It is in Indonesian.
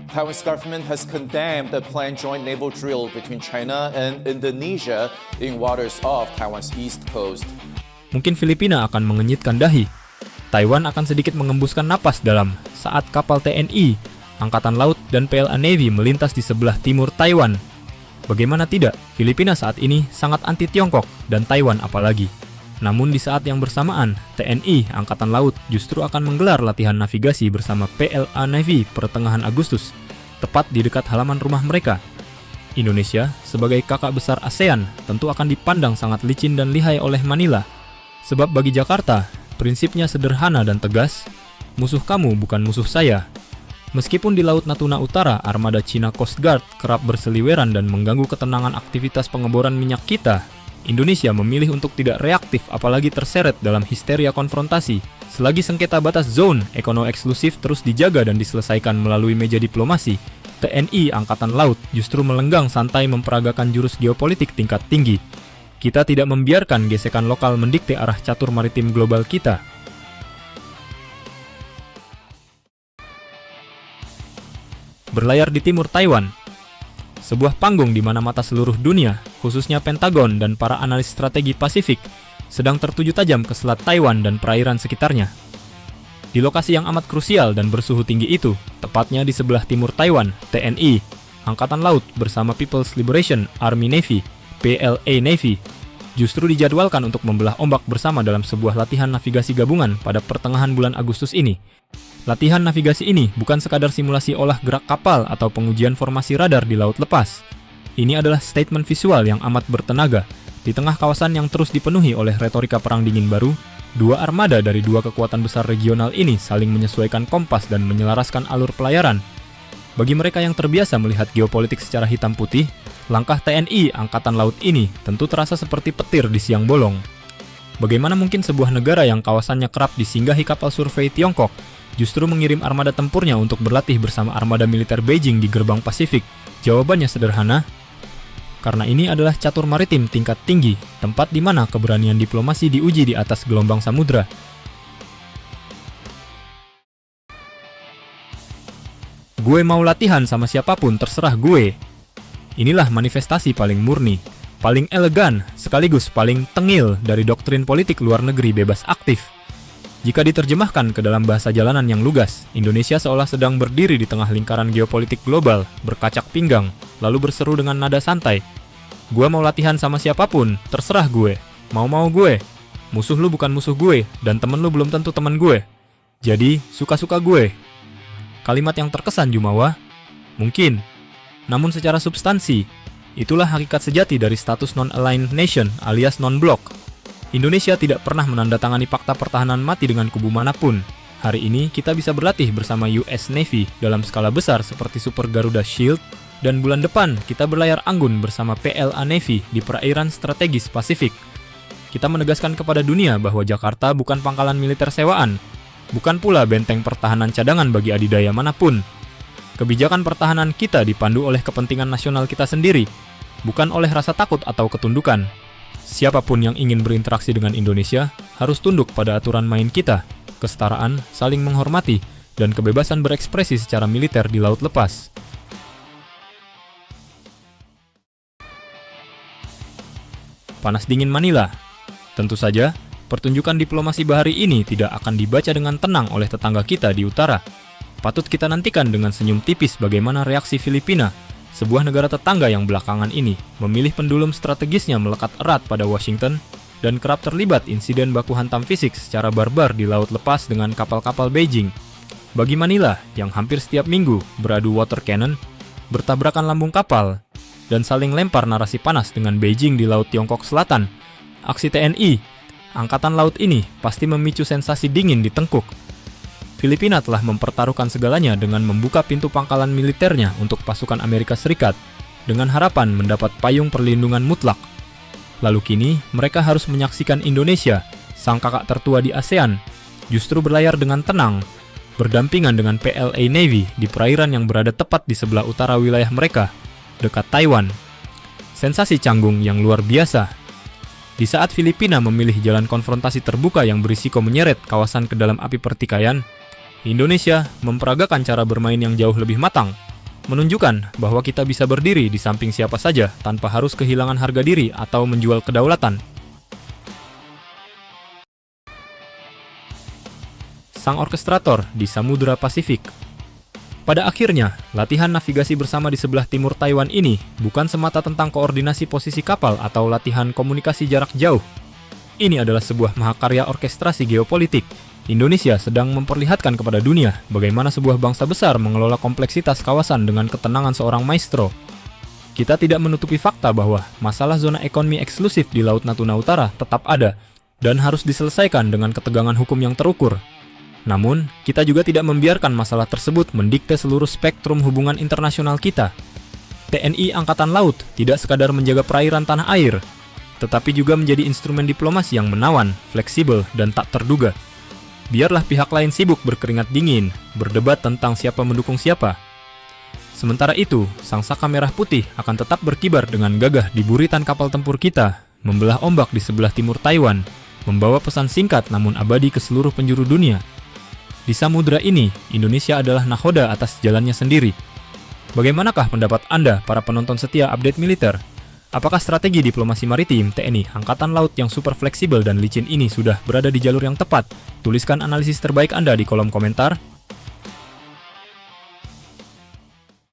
Taiwan's government has condemned the planned joint naval drill between China and Indonesia in waters off Taiwan's east coast. Mungkin Filipina akan mengenyitkan dahi. Taiwan akan sedikit mengembuskan napas dalam saat kapal TNI, Angkatan Laut, dan PLA Navy melintas di sebelah timur Taiwan. Bagaimana tidak, Filipina saat ini sangat anti-Tiongkok dan Taiwan apalagi. Namun di saat yang bersamaan, TNI Angkatan Laut justru akan menggelar latihan navigasi bersama PLA Navy pertengahan Agustus, tepat di dekat halaman rumah mereka. Indonesia, sebagai kakak besar ASEAN, tentu akan dipandang sangat licin dan lihai oleh Manila. Sebab bagi Jakarta, prinsipnya sederhana dan tegas, musuh kamu bukan musuh saya. Meskipun di Laut Natuna Utara, armada China Coast Guard kerap berseliweran dan mengganggu ketenangan aktivitas pengeboran minyak kita, Indonesia memilih untuk tidak reaktif apalagi terseret dalam histeria konfrontasi. Selagi sengketa batas zone ekonomi eksklusif terus dijaga dan diselesaikan melalui meja diplomasi, TNI Angkatan Laut justru melenggang santai memperagakan jurus geopolitik tingkat tinggi. Kita tidak membiarkan gesekan lokal mendikte arah catur maritim global kita. Berlayar di timur Taiwan, sebuah panggung di mana mata seluruh dunia, khususnya Pentagon dan para analis strategi Pasifik, sedang tertuju tajam ke selat Taiwan dan perairan sekitarnya. Di lokasi yang amat krusial dan bersuhu tinggi itu, tepatnya di sebelah timur Taiwan, TNI, Angkatan Laut bersama People's Liberation Army Navy, PLA Navy, justru dijadwalkan untuk membelah ombak bersama dalam sebuah latihan navigasi gabungan pada pertengahan bulan Agustus ini. Latihan navigasi ini bukan sekadar simulasi olah gerak kapal atau pengujian formasi radar di laut lepas. Ini adalah statement visual yang amat bertenaga. Di tengah kawasan yang terus dipenuhi oleh retorika perang dingin baru, dua armada dari dua kekuatan besar regional ini saling menyesuaikan kompas dan menyelaraskan alur pelayaran. Bagi mereka yang terbiasa melihat geopolitik secara hitam putih, langkah TNI Angkatan Laut ini tentu terasa seperti petir di siang bolong. Bagaimana mungkin sebuah negara yang kawasannya kerap disinggahi kapal survei Tiongkok justru mengirim armada tempurnya untuk berlatih bersama armada militer Beijing di gerbang Pasifik? Jawabannya sederhana, karena ini adalah catur maritim tingkat tinggi, tempat di mana keberanian diplomasi diuji di atas gelombang samudra. Gue mau latihan sama siapapun, terserah gue. Inilah manifestasi paling murni, paling elegan, sekaligus paling tengil dari doktrin politik luar negeri bebas aktif. Jika diterjemahkan ke dalam bahasa jalanan yang lugas, Indonesia seolah sedang berdiri di tengah lingkaran geopolitik global, berkacak pinggang, lalu berseru dengan nada santai. Gue mau latihan sama siapapun, terserah gue. Mau-mau gue. Musuh lu bukan musuh gue, dan temen lu belum tentu temen gue. Jadi, suka-suka gue. Kalimat yang terkesan jumawa? Mungkin. Namun secara substansi, itulah hakikat sejati dari status non-aligned nation alias non-blok. Indonesia tidak pernah menandatangani fakta pertahanan mati dengan kubu manapun. Hari ini kita bisa berlatih bersama US Navy dalam skala besar seperti Super Garuda Shield, dan bulan depan kita berlayar anggun bersama PLA Navy di perairan strategis Pasifik. Kita menegaskan kepada dunia bahwa Jakarta bukan pangkalan militer sewaan, bukan pula benteng pertahanan cadangan bagi adidaya manapun. Kebijakan pertahanan kita dipandu oleh kepentingan nasional kita sendiri, bukan oleh rasa takut atau ketundukan. Siapapun yang ingin berinteraksi dengan Indonesia harus tunduk pada aturan main kita, kesetaraan, saling menghormati, dan kebebasan berekspresi secara militer di laut lepas. Panas dingin Manila. Tentu saja, pertunjukan diplomasi bahari ini tidak akan dibaca dengan tenang oleh tetangga kita di utara. Patut kita nantikan dengan senyum tipis bagaimana reaksi Filipina, sebuah negara tetangga yang belakangan ini memilih pendulum strategisnya melekat erat pada Washington dan kerap terlibat insiden baku hantam fisik secara barbar di laut lepas dengan kapal-kapal Beijing. Bagi Manila yang hampir setiap minggu beradu water cannon, bertabrakan lambung kapal, dan saling lempar narasi panas dengan Beijing di Laut Tiongkok Selatan, aksi TNI Angkatan Laut ini pasti memicu sensasi dingin di tengkuk. Filipina telah mempertaruhkan segalanya dengan membuka pintu pangkalan militernya untuk pasukan Amerika Serikat dengan harapan mendapat payung perlindungan mutlak. Lalu kini mereka harus menyaksikan Indonesia, sang kakak tertua di ASEAN, justru berlayar dengan tenang, berdampingan dengan PLA Navy di perairan yang berada tepat di sebelah utara wilayah mereka, dekat Taiwan. Sensasi canggung yang luar biasa. Di saat Filipina memilih jalan konfrontasi terbuka yang berisiko menyeret kawasan ke dalam api pertikaian, Indonesia memperagakan cara bermain yang jauh lebih matang, menunjukkan bahwa kita bisa berdiri di samping siapa saja tanpa harus kehilangan harga diri atau menjual kedaulatan. Sang orkestrator di Samudra Pasifik. Pada akhirnya, latihan navigasi bersama di sebelah timur Taiwan ini bukan semata tentang koordinasi posisi kapal atau latihan komunikasi jarak jauh. Ini adalah sebuah mahakarya orkestrasi geopolitik. Indonesia sedang memperlihatkan kepada dunia bagaimana sebuah bangsa besar mengelola kompleksitas kawasan dengan ketenangan seorang maestro. Kita tidak menutupi fakta bahwa masalah zona ekonomi eksklusif di Laut Natuna Utara tetap ada dan harus diselesaikan dengan ketegangan hukum yang terukur. Namun, kita juga tidak membiarkan masalah tersebut mendikte seluruh spektrum hubungan internasional kita. TNI Angkatan Laut tidak sekadar menjaga perairan tanah air, tetapi juga menjadi instrumen diplomasi yang menawan, fleksibel, dan tak terduga. Biarlah pihak lain sibuk berkeringat dingin, berdebat tentang siapa mendukung siapa. Sementara itu, sang saka merah putih akan tetap berkibar dengan gagah di buritan kapal tempur kita, membelah ombak di sebelah timur Taiwan, membawa pesan singkat namun abadi ke seluruh penjuru dunia. Di samudra ini, Indonesia adalah nahoda atas jalannya sendiri. Bagaimanakah pendapat Anda, para penonton setia update militer? Apakah strategi diplomasi maritim TNI Angkatan Laut yang super fleksibel dan licin ini sudah berada di jalur yang tepat? Tuliskan analisis terbaik Anda di kolom komentar.